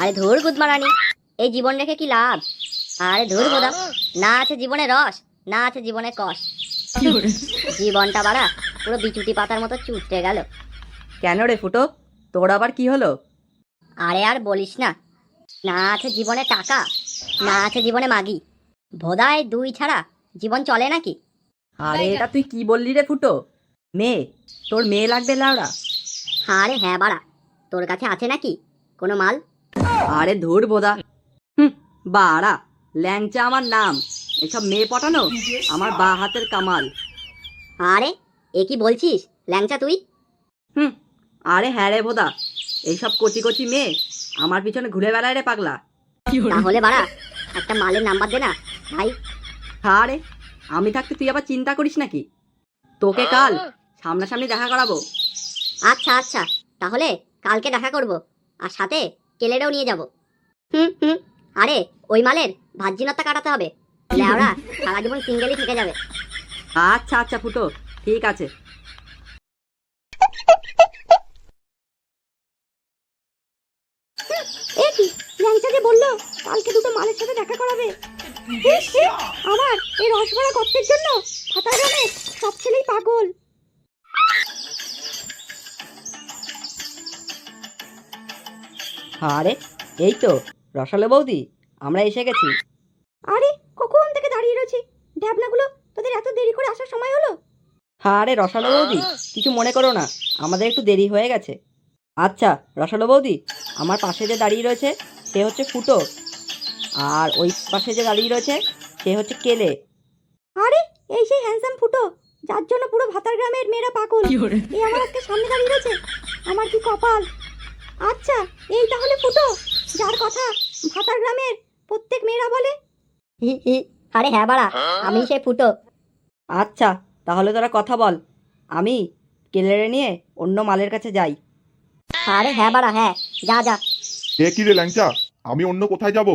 আরে ধুর গুদমারানি, এই জীবন রেখে কি লাভ? আরে ধুর বোদা, না আছে জীবনে রস, না আছে জীবনে কষ। জীবনটা বাড়া পুরো বিচুটি পাতার মতো চুটতে গেল। কেন রে ফুটো, তোর আবার কি হলো? আরে আর বলিস না, না আছে জীবনে টাকা, না আছে জীবনে মাগি। ভোদায় দুই ছাড়া জীবন চলে নাকি? আরে এটা তুই কি বললি রে ফুটো? মেয়ে? তোর মেয়ে লাগবে লাউড়া? আরে হ্যাঁ বাড়া, তোর কাছে আছে নাকি কোনো মাল? আরে ধুর বোদা, বাড়া, ল্যাংচা আমার নাম। এসব মেয়ে পটানো আমার বা হাতের কামাল। আরে এ কি বলছিস ল্যাংচা তুই? আরে হ্যাঁ রে বোদা, এইসব কচি কচি মেয়ে আমার পিছনে ঘুরে বেড়ায় রে পাগলা। তাহলে বাড়া একটা মালের নাম্বার দে না ভাই। আরে আমি থাকতে তুই আবার চিন্তা করিস নাকি? তোকে কাল সামনাসামনি দেখা করাবো। আচ্ছা আচ্ছা, তাহলে কালকে দেখা করব, আর সাথে কেলেরেও নিয়ে যাব। হুম, আরে ওই মালের ভাজ্জিনতা কাটাতে হবে, লেওড়া সারা জীবন সিঙ্গেলই থেকে যাবে। আচ্ছা আচ্ছা ফুটো, ঠিক আছে। এ কি ল্যাংচা যে বললো কালকে দুটো মালের সাথে দেখা করাবে, আমার এই রসভরা গর্তের জন্য ফাটা গ্রামে সব ছেলেই পাগল। আরে এই তো রসালো বৌদি, আমরা এসে গেছি। আরে কখন থেকে দাঁড়িয়ে রয়েছি, ড্যাবনাগুলো তোদের এত দেরি করে আসার সময় হলো? আরে রসালো বৌদি, কিছু মনে করো না, আমাদের একটু দেরি হয়ে গেছে। আচ্ছা রসালো বৌদি, আমার পাশে যে দাঁড়িয়ে রয়েছে সে হচ্ছে ফুটো, আর ওই পাশে যে দাঁড়িয়ে রয়েছে সে হচ্ছে কেলে। আরে এই সেই হ্যান্ডসাম ফুটো, যার জন্য পুরো ভাতার গ্রামের মেয়েরা পাগল। এই আমার আজকে সামনে দাঁড়িয়ে রয়েছে, আমার কি কপাল। আচ্ছা এই তাহলে ফুটো, যার কথা ভাতার গ্রামের প্রত্যেক মেয়েরা বলে। আরে হ্যাঁ বাড়া, আমি সেই ফুটো। আচ্ছা তাহলে তোরা কথা বল, আমি কেলেরে নিয়ে অন্য মালের কাছে যাই। আরে হ্যাঁ বাড়া হ্যাঁ, যা যা। এ কি রে ল্যাংচা, আমি অন্য কোথায় যাব?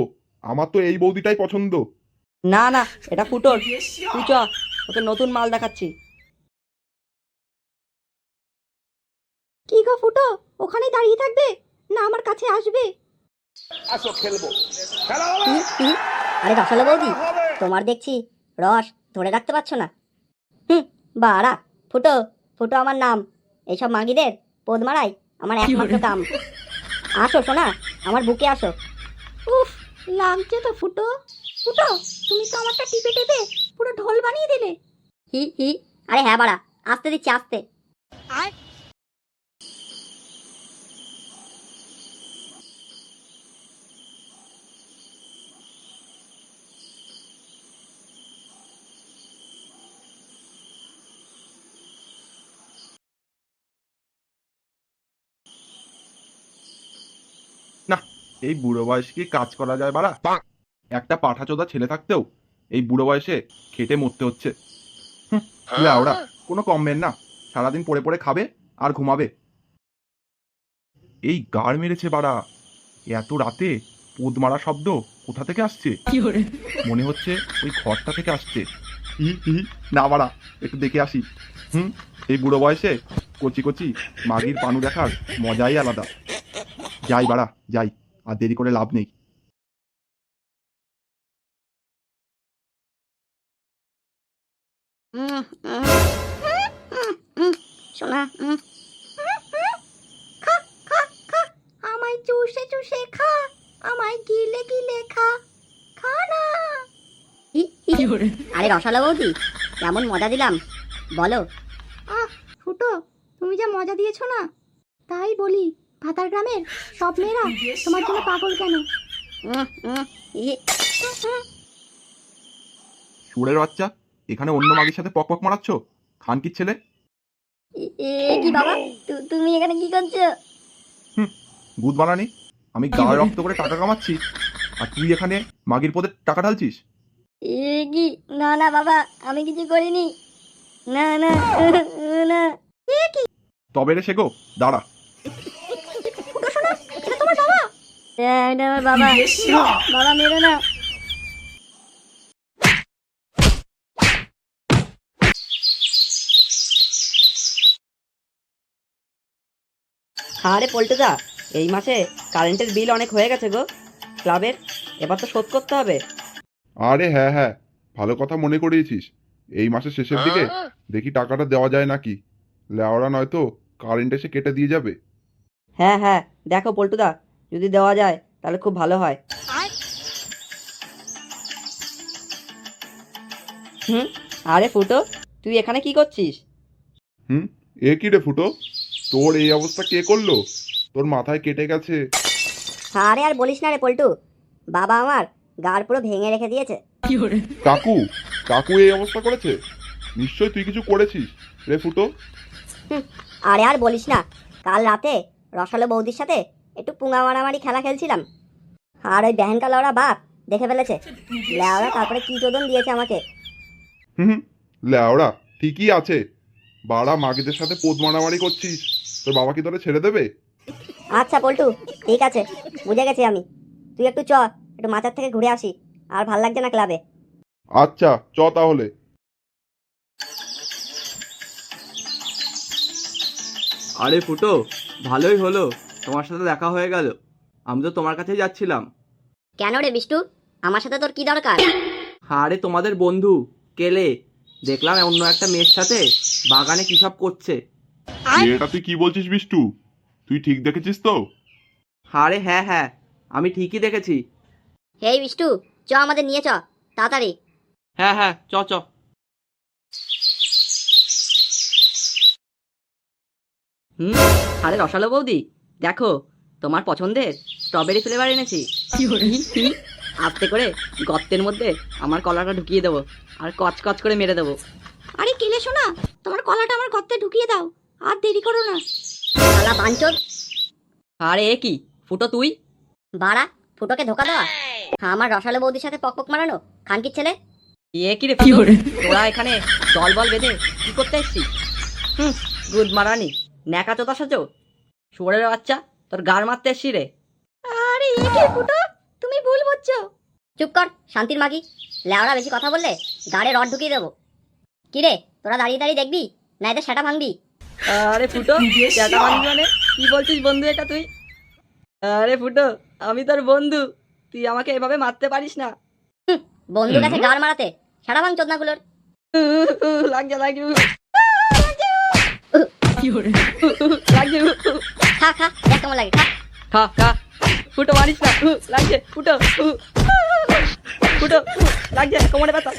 আমার তো এই বৌদিটাই পছন্দ। না না, এটা ফুটোর, তুই চ, তোকে নতুন মাল দেখাচ্ছি। কি গো ফুটো, ওখানেই দাঁড়িয়ে থাকবে না আমার কাছে আসবে? আসো খেলবো। আরে রসালো বৌদি, তোমার দেখছি রস ধরে রাখতে পারছো না। বাড়া ফুটো, ফুটো আমার নাম, এইসব মাগিদের পোদ মারাই আমার একমাত্র কাম। আসো সোনা, আমার বুকে আসো। উফ, লাগছে তো ফুটো। ফুটো, তুমি তো আমারটা টিপে টিপে পুরো ঢোল বানিয়ে দিলে। আরে হ্যাঁ বাড়া, আসতে দিচ্ছি আসতে। না, এই বুড়ো বয়সে কি কাজ করা যায় বাড়া? একটা পাঠাচোদা ছেলে থাকতেও এই বুড়ো বয়সে খেটে মরতে হচ্ছে। ওরা কোনো কমবেন না, সারাদিন পড়ে পড়ে খাবে আর ঘুমাবে। এই গাড় মেরেছে বাড়া, এত রাতে পোদ মারা শব্দ কোথা থেকে আসছে? মনে হচ্ছে ওই ঘরটা থেকে আসছে। না বাড়া, একটু দেখে আসি। এই বুড়ো বয়সে কচি কচি মাগির পানু দেখার মজাই আলাদা। যাই বাড়া যাই, আর দেরি করে লাভ নেই। সোনা, খা খা খা, আমায় চুষে চুষে খা, আমায় গিলে গিলে খা, খা না। আরে রসালো বৌদি, কেমন মজা দিলাম বলো? ফুটো, তুমি যা মজা দিয়েছো না, তাই বলি ভাতার গ্রামের সব মেয়েরা তোমার জন্য পাগল কেন? সুরের বাচ্চা, এখানে অন্য মাগির সাথে পক পক মারাচ্ছ? খানকির ছেলে। কি বাবা, তুমি এখানে কি করছো? গুদ বানানি, আমি গায়ে রক্ত করে টাকা কামাচ্ছি, আর তুই এখানে মাগির পদে টাকা ঢালছিস? কি, না না বাবা, আমি কিছু করিনি। না না না। তবে রে শেখো, দাঁড়া। এটা আমার বাবা, বাবা মেরো না। আরে পল্টুদা, এই মাসে কারেন্টের বিল অনেক হয়ে গেছে গো ক্লাবের, এবার তো শোধ করতে হবে। আরে হ্যাঁ হ্যাঁ, ভালো কথা মনে করিয়েছিস। এই মাসের শেষের দিকে দেখি টাকাটা দেওয়া যায় নাকি, লেওরা নয়তো কারেন্ট এসে কেটে দিয়ে যাবে। হ্যাঁ হ্যাঁ, দেখো পল্টুদা, যদি দেওয়া যায় তাহলে খুব ভালো হয়। হুম, আরে ফুটো, তুই এখানে কি করছিস? হুম, এ কি রে ফুটো, তোর এই অবস্থা কে করলো? তোর মাথায় কেটে গেছে। আরে আর বলিস না রে পল্টু, বাবা আমার গাড় পুরো ভেঙে রেখে দিয়েছে। কাকু, কাকু এই অবস্থা করেছে? নিশ্চয় তুই কিছু করেছিস রে ফুটো। আরে আর বলিস না, কাল রাতে রসালো বৌদির সাথে একটু পুঙা মারামারি খেলা খেলছিলাম, আর ওই বেহেনকা লাউড়া বাপ দেখে ফেলেছে। লাউড়া তারপরে কি চোদন দিয়েছে আমাকে। হুম, লেওরা ঠিকই আছে। বাড়া মাগিদের সাথে পোদ মারামারি করছিস, তোর বাবা কি তোরে ছেড়ে দেবে? আচ্ছা পল্টু, ঠিক আছে, বুঝে গেছি আমি। তুই একটু চ, একটু মাচার থেকে ঘুরে আসি, আর ভাল লাগছে না ক্লাবে। আচ্ছা চ তাহলে। আরে ফুটো, ভালোই হলো তোমার সাথে দেখা হয়ে গেল। আমি তো তোমার কাছেই যাচ্ছিলাম। কেন রে বিষ্টু, আমার সাথে তোর কি দরকার? আরে তোমাদের বন্ধু কেলে, দেখলাম অন্য একটা মেয়ের সাথে বাগানে কি সব করছে। এটা তুই কি বলছিস বিষ্টু? তুই ঠিক দেখেছিস তো? আরে হ্যাঁ হ্যাঁ, আমি ঠিকই দেখেছি। এই বিষ্টু, চ আমাদের নিয়ে চ তাড়াতাড়ি। হ্যাঁ হ্যাঁ, চ চ। হুম, আরে রসালো বৌদি, দেখো তোমার পছন্দের স্ট্রবেরি ফ্লেভার এনেছি। আস্তে করে গর্তের মধ্যে আমার কলাটা ঢুকিয়ে দেবো, আর কচকচ করে মেরে দেবো। আরে কেলে শোনা, তোমার কলাটা আমার গর্তে ঢুকিয়ে দাও, আর দেরি করো না। শালা বাঞ্চোদ, আরে এ কি ফুটো তুই? বাড়া, ফুটোকে ধোকা দেওয়া, আমার রসালো বৌদির সাথে পকপক মারানো খানকির ছেলে। এ কি রে ফুটো, তোরা এখানে দল বল বেঁধে কি করতে এসছিস? হুম, গুদ মারানি, ন্যাকা চোদা সাজো, শুয়োরের বাচ্চা, তোর গার মারতে এসছি রে। আরে এ কি ফুটো, তুমি ভুল বুঝছো। চুপ কর শান্তির মাগি, লেওড়া বেশি কথা বললে গাড়ে রড ঢুকিয়ে দেবো। কি রে, তোরা দাঁড়িয়ে দাঁড়িয়ে দেখবি না এদের সেটা ভাঙবি? আরে ফুটো, চ্যাটা মানি মানে কি বলছিস বন্ধু এটা তুই? আরে ফুটো, আমি তোর বন্ধু, তুই আমাকে এভাবে মারতে পারিস না। বন্ধু কাছে গাড় মারাতে সেটা ভাঙ চোদনাগুলোর। লাগছে লাগছে লাগছে, খা খা, দেখ কেমন লাগে, খা। খা খা, ফুটো মারিস না, লাগছে ফুটো, ফুটো লাগছে কোমরে ব্যথা।